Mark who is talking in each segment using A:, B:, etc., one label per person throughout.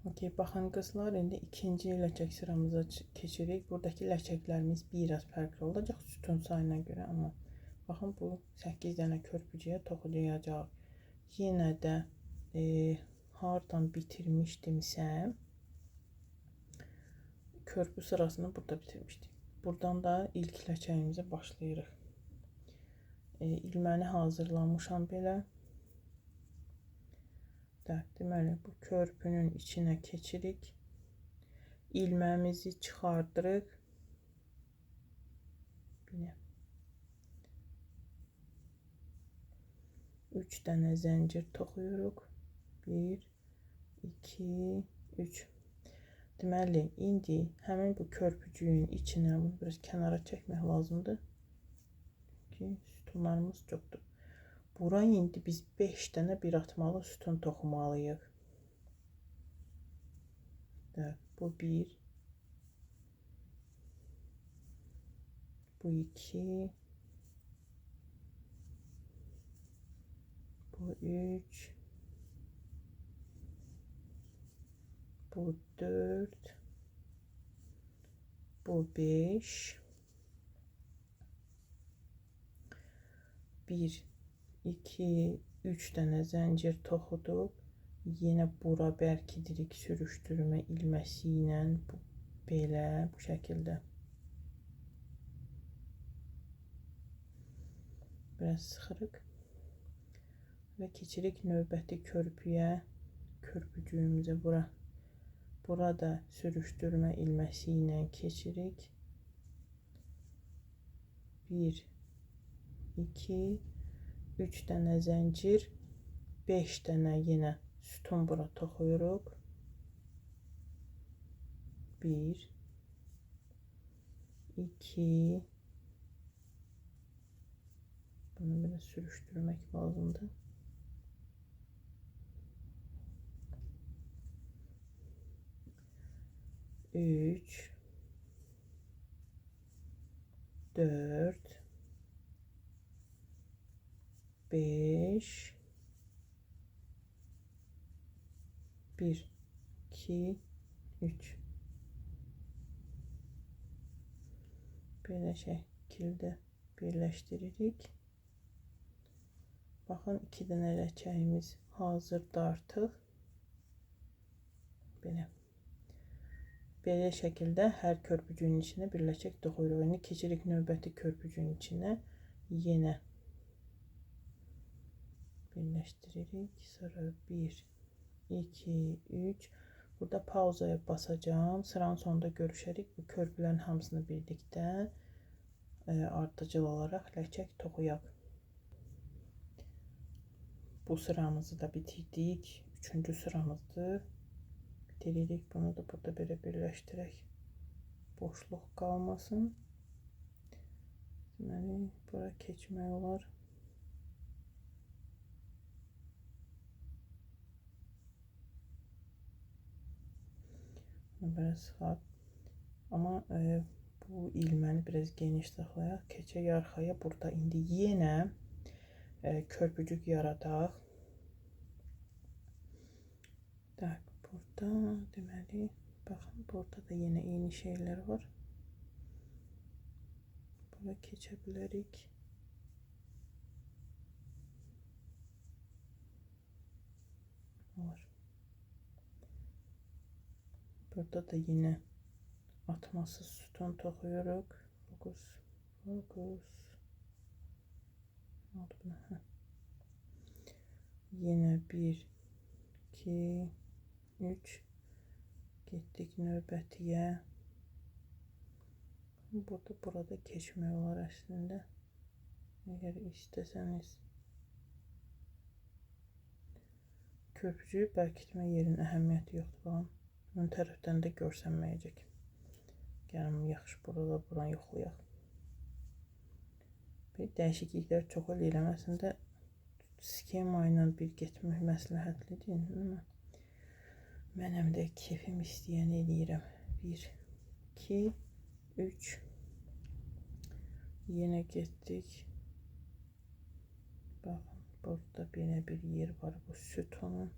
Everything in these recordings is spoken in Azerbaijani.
A: Okey, baxın qızlar, indi ikinci ləçək sıramıza keçirik. Buradakı ləçəklərimiz biraz fərqli olacaq sütun sayına görə, amma baxın bu 8 dənə körpücüyə toxulayacaq. Yenə də hardan bitirmişdimsə körpü sırasını burada bitirmişdik. Buradan da ilk ləçəyimizi başlayırıq. İlməni hazırlamışam belə. Deməli, bu körpünün içinə keçirik. İlməmizi çıxardırıq. 3 dənə zəncir toxuyuruq. 1, 2, 3. Deməli, indi həmin bu körpücüyün içinə bunu biraz kənara çəkmək lazımdır ki, sütunlarımız çoxdur. Bura indi biz 5 dənə bir atmalı sütun toxumalıyıq. Bu 1, bu 2, bu 3, bu 4, bu 5, 1, 2, 3 dənə zəncir toxuduq. Yenə bura bərkidirik sürüşdürmə ilməsi ilə belə bu şəkildə. Biraz sıxırıq və keçirik növbəti körpüyə, körpücüyümüzə bura. Burada sürüşdürmə ilməsi ilə keçirik. 1, 2, 3 dənə zəncir, 5 dənə yenə sütun bura toxuyuruq. 1, 2, bunu biraz sürüşdürmək lazımdır. 3, 4, 5, 1, 2, 3. Belə şəkildə birləşdiririk. Baxın, 2 dənə ləçəyimiz hazırdır artıq. Belə şəkildə hər körpücüyün içinə bir ləçək toxuyuruq. İndi keçirik növbəti körpücüyün içinə. Yenə birləşdiririk. Sonra 1, 2, 3. Burada pauzaya basacağım. Sıranın sonunda görüşərik. Bu körpülərin hamısını birlikdə ardıcıl olaraq ləçək toxuyaq. Bu sıramızı da bitirdik. 3-cü sıramızdır. Bitiririk. Bunu da burada belə birləşdirək. Boşluq qalmasın. Deməli, bura keçmək olar. Biraz sıxaq. Amma bu ilməni biraz geniş saxlayaq. Keçək arxaya. Burada indi yenə körpücük yaradaq. Burada deməli, baxın, burada da yenə eyni şeylər var. Bura keçə bilərik. Var. Burada da yenə atmasız sütun toxuyuruq. Fokus. Yenə 1, 2, 3. Getdik növbətiyə. Burada keçmək olar əslində. Əgər istəsəniz. Körpücüyü bərkitmə yerinin əhəmiyyəti yoxdur. Ön tərəfdən də görsənməyəcək. Gəlin, yaxşı, buranı yoxlayaq. Dəyişikliklər çox eləyirəm. Əslində, skema ilə bir getmək məsləhətlidir. Mənəm də keyfim istəyən eləyirəm. 1, 2, 3. Yenə getdik. Baxın, burada belə bir yer var bu sütunun.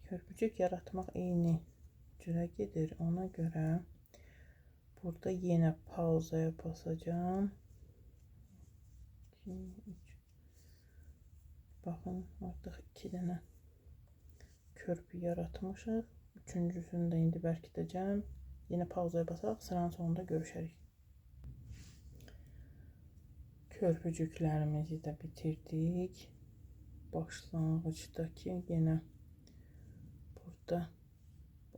A: Körpücük yaratmaq eyni cürə gedir. Ona görə burada yenə pauzaya basacağım. 2, 3. Baxın, artıq 2 dənə körpü yaratmışıq. Üçüncüsünü də indi bərkidəcəm. Yenə pauzaya basaraq sıranın sonunda görüşərik. Körpücüklərimizi də bitirdik. Başlanğıcdakı yenə burada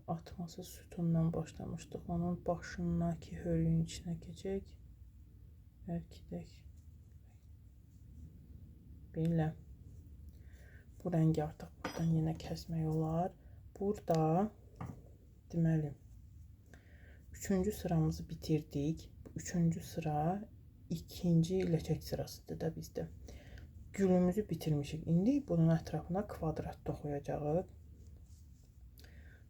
A: atması sütundan başlamışdıq. Onun başındakı hörüyün içinə keçək. Bərkidək. Belə. Bu rəngi artıq buradan yenə kəsmək olar. Burada deməli 3-cü sıramızı bitirdik. 3-cü sıra ikinci ləkək sırasıdır da bizdə. Gülümüzü bitirmişik. İndi bunun ətrafına kvadrat toxuyacağıq.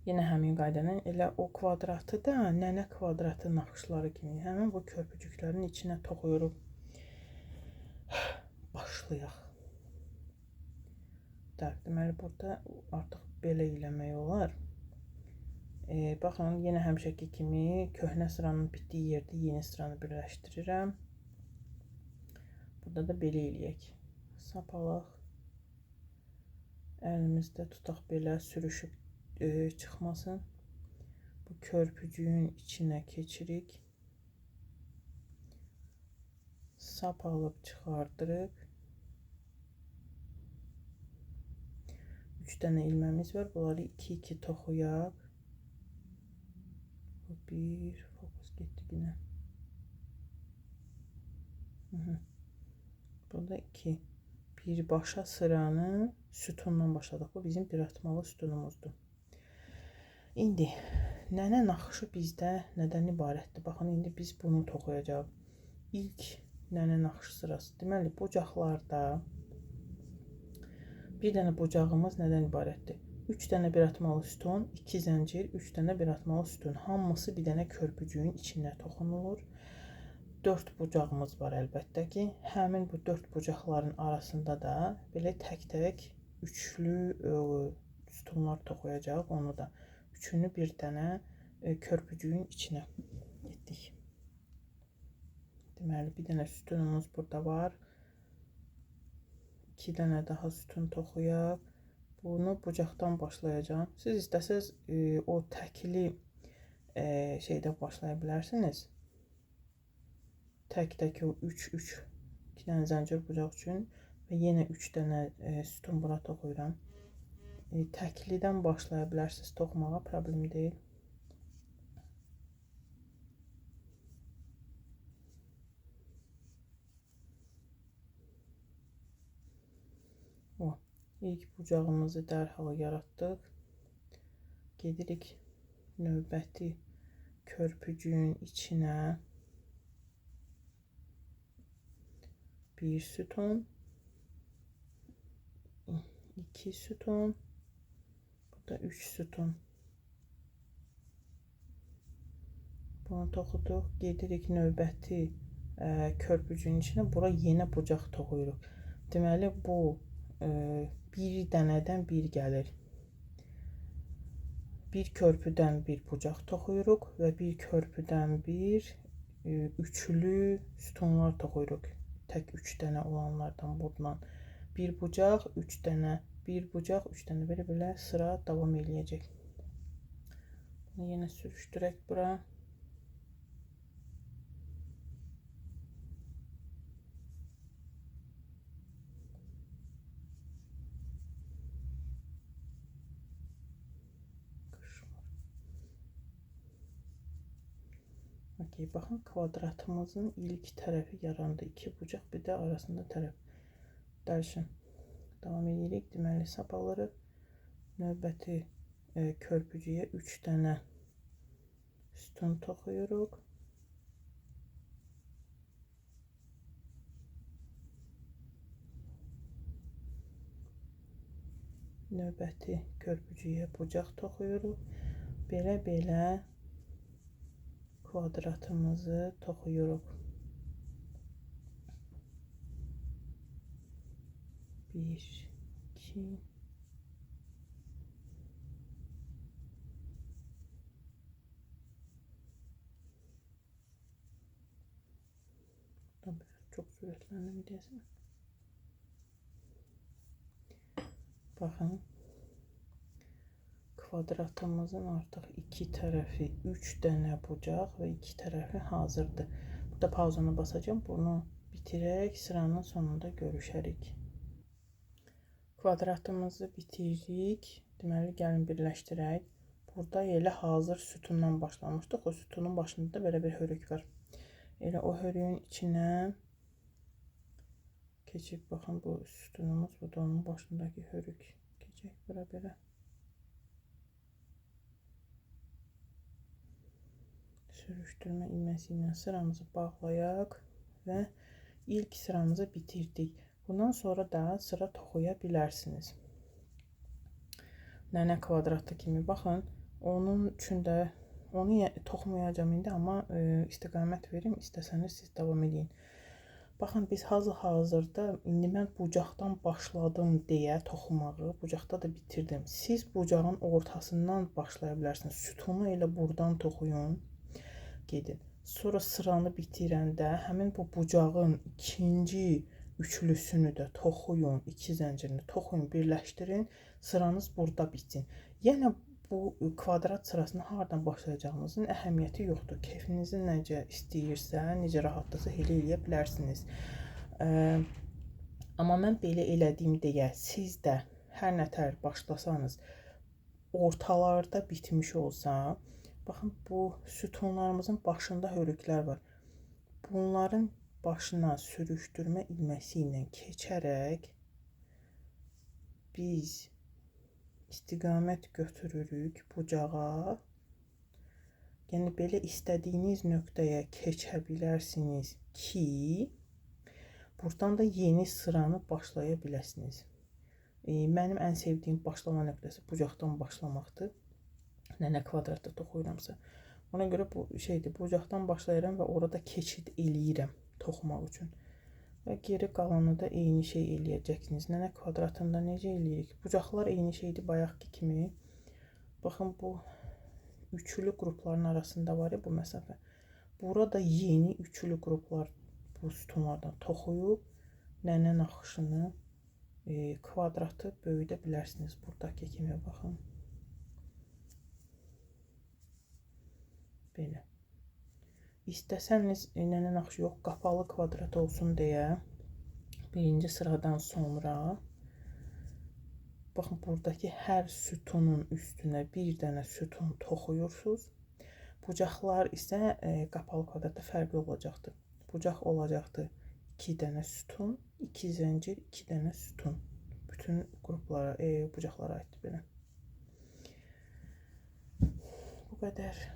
A: Yenə həmin qaydanın elə o kvadratı da nənə kvadratı naxışları kimi həmin bu körpücüklərin içinə toxuyuruq. Başlayaq. Deməli burada artıq belə eləmək olar. Baxın, yenə həmişəki kimi köhnə sıranın bitdiyi yerdə yeni sıranı birləşdirirəm. Burada da belə eləyək. Sapalaq. Əlimizdə tutaq belə sürüşüb çıxmasın. Bu körpücüyün içinə keçirik. Sap alıb çıxardırıq. 3 dənə ilməmiz var. Bunları 2-2 toxuyaq. Bir fokus getdi yine. Burada 2. Birbaşa sıranı sütundan başladıq. Bu bizim diratmalı sütunumuzdur. İndi nənə naxışı bizdə nədən ibarətdir? Baxın, indi biz bunu toxuyacağıq. İlk nənə naxışı sırası. Deməli, bucaqlarda bir dənə bucağımız nədən ibarətdir? 3 dənə bir atmalı sütun, 2 zəncir, 3 dənə bir atmalı sütun. Hamısı bir dənə körpücüyün içinə toxunulur. 4 bucağımız var əlbəttə ki. Həmin bu 4 bucaqların arasında da belə tək-tək üçlü sütunlar toxuyacaq. Onu da üçünü bir dənə körpücüyün içinə etdik. Deməli, bir dənə sütunumuz burada var. 2 dənə daha sütun toxuyaq. Bunu bucaqdan başlayacağım. Siz istəsəz o təkli şeydə başlaya bilərsiniz. Tək-tək o 3-3 2 dənə zəncir bucaq üçün və yenə 3 dənə sütun bura toxuyuram. Təklidən başlaya bilərsiniz toxumağa, problem deyil. O. İlk bucağımızı dərhal yaratdıq. Gedirik növbəti körpücüyün içinə. Bir sütun. 2 sütun. Burada 3 sütun. Bunu toxuduq. Gedirik növbəti körpücüyün içinə. Bura yenə bucaq toxuyuruq. Deməli, bu bir dənədən bir gəlir. Bir körpüdən bir bucaq toxuyuruq və bir körpüdən bir üçlü sütunlar toxuyuruq. Tək 3 dənə olanlardan buradan. Bir bucaq, 3 dənə, bir bucaq, 3 dənə belə sıra davam eləyəcək. Bunu yenə sürüşdürək bura. Okay, baxın, kvadratımızın ilk tərəfi yarandı. 2 bucaq, bir də arasında tərəf. Dərşin. Davam edirik. Deməli, sap alırıq. Növbəti körpücüyə 3 dənə sütun toxuyuruq. Növbəti körpücüyə bucaq toxuyuruq. Belə-belə kvadratımızı toxuyuruq. 1, 2, Çok sürətləndim deyəsən. Baxın. Kvadratımızın artıq iki tərəfi 3 dənə bucaq və iki tərəfi hazırdır. Burada pauzanı basacağım. Bunu bitirərək sıranın sonunda görüşərik. Kvadratımızı bitiririk. Deməli, gəlin birləşdirək. Burada elə hazır sütundan başlamışdıq. O sütunun başında da belə bir hörük var. Elə o hörüyün içinə keçib, baxın, bu sütunumuz, bu da onun başındakı hörük. Keçək bura belə. Sürüşdürmə ilməsi ilə sıramızı bağlayaq və ilk sıramızı bitirdik. Bundan sonra da sıra toxuya bilərsiniz. Nənə kvadratı kimi baxın. Onun üçün də onu toxumayacağım indi, amma istiqamət verim, istəsəniz siz davam edin. Baxın, biz hazırda indi mən bucaqdan başladım deyə toxumağı, bucaqda da bitirdim. Siz bucağın ortasından başlaya bilərsiniz. Sütunu elə buradan toxuyun, gedin. Sonra sıranı bitirəndə həmin bu bucağın ikinci üçlüsünü də toxuyun, iki zəncirini toxuyun, birləşdirin, sıranız burada bitsin. Yəni bu kvadrat sırasını hardan başlayacağınızın əhəmiyyəti yoxdur. Keyfinizin necə istəyirsə, necə rahatlıqsa elə eləyə bilərsiniz. Amma mən belə elədiyim deyə siz də hər nətər başlasanız, ortalarda bitmiş olsa, baxın, bu sütunlarımızın başında hörüklər var. Bunların başına sürüşdürmə ilməsi ilə keçərək biz istiqamət götürürük bucağa. Yəni belə istədiyiniz nöqtəyə keçə bilərsiniz ki, buradan da yeni sıranı başlaya biləsiniz. Mənim ən sevdiyim başlama nöqtəsi bucaqdan başlamaqdır. Nənə kvadratda toxuyuramsa. Ona görə bu şeydir, bucaqdan başlayıram və orada keçid eləyirəm toxumaq üçün. Və geri qalanı da eyni şey eləyəcəksiniz. Nənə kvadratında necə eləyirik? Bucaqlar eyni şeydir bayaqki kimi. Baxın, bu üçlü qrupların arasında var ya bu məsafə. Burada yeni üçlü qruplar bu sütunlardan toxuyub nənə naxışını, kvadratı böyüdə bilərsiniz. Buradakı kimi baxın. Belə. İstəsəniz nənə naxışı yox, qapalı kvadrat olsun deyə birinci sıradan sonra baxın, buradakı hər sütunun üstünə bir dənə sütun toxuyursunuz. Bucaqlar isə qapalı kvadratda fərqli olacaqdır. Bucaq olacaqdır 2 dənə sütun, 2 zəncir, 2 dənə sütun. Bütün qruplara, bucaqlara aiddir belə. Bu qədər.